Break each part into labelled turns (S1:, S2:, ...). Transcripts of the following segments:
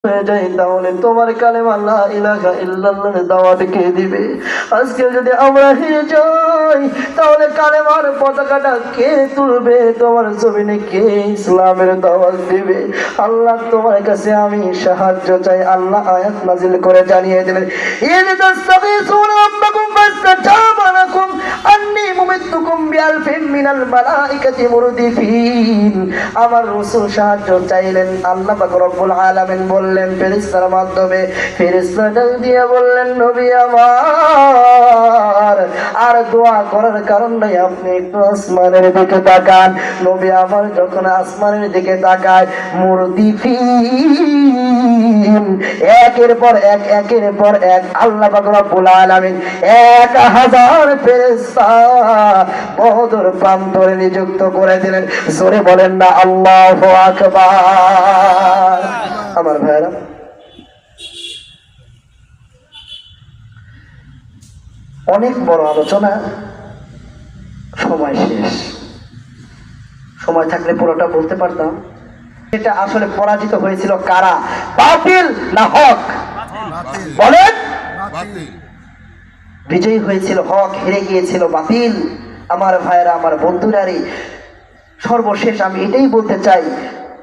S1: তাহলে তোমার কালেমা লা ইলাহা ইল্লাল্লাহর দাওয়াত কে দিবে? আজকে যদি আমরা হেরে যাই তাহলে কালেমার পতাকাটা কে তুলবে? তোমার জমিনে কে ইসলামের দাওয়াত দিবে? আল্লাহ তোমার কাছে আমি সাহায্য চাই। আল্লাহ আয়াত নাজিল করে জানিয়ে দিলেন, ইন তাস্তাগীসুনা রাব্বাকুম ফাস্তাজাবা লাকুম আন্নী মুমিদ্দুকুম বিআলফিন মিনাল মালাইকাতি মুরদিফিন। আমার রাসূল সাহায্য চাইলেন, আল্লাহ পাক রব্বুল আলামিন বললেন ফেরেশতার মাধ্যমে, ফেরেশতা ডাক দিয়ে বললেন, নবী আমার আর দোয়া করার কারণ নাই, আপনি একটু আসমানের দিকে তাকান। নবী আমার যখন আসমানের দিকে তাকায়, মুরদিফিন একের পর এক আল্লাহ পাক রব্বুল আলামিন 1000 ফেরেশতা বদর প্রান্তরে নিযুক্ত করে দিলেন। জোরে বলেন না আল্লাহু আকবার। আমার ভাইরা, অনেক বড় আলোচনা, সময় শেষ। সময় থাকলে পুরোটা বলতে পারতাম। এটা আসলে পরাজিত হয়েছিল কারা, বাতিল না হক? বলেন, বিজয়ী হয়েছিল হক, হেরে গিয়েছিল বাতিল। আমার ভাইরা, আমার বন্ধুরা, সর্বশেষ আমি এটাই বলতে চাই,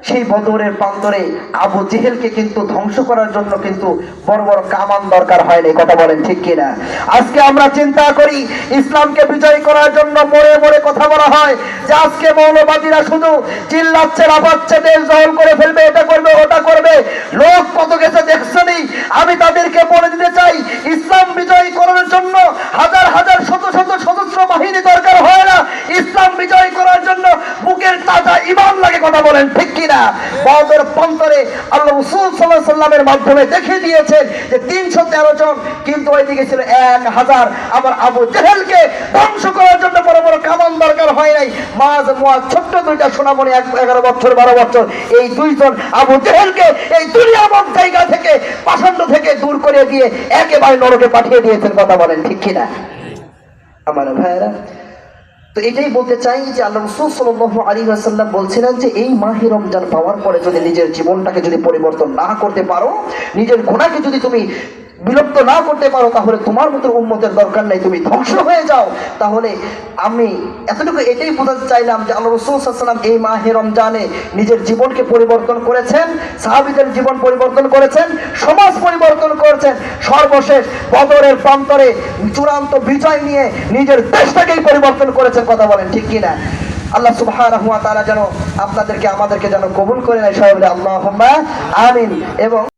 S1: সেই বদরের প্রান্তরে আবু জেহেলকে কিন্তু ধ্বংস করার জন্য কিন্তু বড় বড় কামান দরকার হয়নি। কথা বলেন ঠিক কিনা? আজকে আমরা চিন্তা করি ইসলামকে বিজয় করার জন্য মরে মরে কথা বলা হয় যে আজকে মৌলবাদীরা শুধু চিল্লাচ্ছে, লাফাচ্ছে, দেশ দখল করে ফেলবে, এটা করবে, ওটা করবে। লোক কত গেছে দেখছনি? আমি তাদেরকে বলে দিতে চাই, ইসলাম বিজয় করার জন্য হাজার হাজার শত শত সশস্ত্র বাহিনী দরকার হয় না। ইসলাম বিজয় করার জন্য বুকের তাজা ঈমান লাগে। কথা বলেন ঠিক কিনা? বদর প্রান্তরে আল্লাহ রাসূল সাল্লাল্লাহু আলাইহি ওয়াসাল্লামের মাধ্যমে দেখিয়ে দিয়েছেন যে 313 জন, কিন্তু ওইদিকে ছিল 1000। আবার আবু জেহেলকে ধ্বংস করার জন্য বড় বড় কামান দরকার হয় নাই। মাঝ মুয়াজ ছোট্ট দুইটা সোনামণি 11 বছর 12 বছর, এই দুইজন আবু জেহেলকে এই দুনিয়াময় জায়গা থেকে, পাষণ্ড থেকে দূর করে দিয়ে একেবারে নরকে পাঠিয়ে দিয়েছেন। কথা বলেন ঠিক কিনা? আমার ভাইরা, তো এটাই বলতে চাই যে আল্লাহ রাসূল সাল্লাল্লাহু আলাইহি ওয়াসাল্লাম বলছিলেন যে এই মাহে রমজান পাওয়ার পরে যদি নিজের জীবনটাকে যদি পরিবর্তন না করতে পারো, নিজের গুনাহকে যদি তুমি বিলুপ্ত না করতে পারো, তাহলে তোমার মতো উম্মতের দরকার নেই, তুমি ধ্বংস হয়ে যাও। তাহলে আমি এতটুকু এটাই বোঝাতে চাইলাম যে আল্লাহ রাসূল সাল্লাল্লাহু আলাইহি ওয়াসাল্লাম এই মাহে রমজানে নিজের জীবনকে পরিবর্তন করেছেন, সাহাবীদের জীবন পরিবর্তন করেছেন, সমাজ পরিবর্তন করেছেন, সর্বশেষ বদরের প্রান্তরে চূড়ান্ত বিজয় নিয়ে নিজের দেশটাকেই পরিবর্তন করেছেন। কথা বলেন ঠিক কিনা? আল্লাহ সুবহানাহু ওয়া তাআলা যেন আপনাদেরকে আমাদেরকে যেন কবুল করে নেয়। সবাই বলে আল্লাহুম্মা আমিন। এবং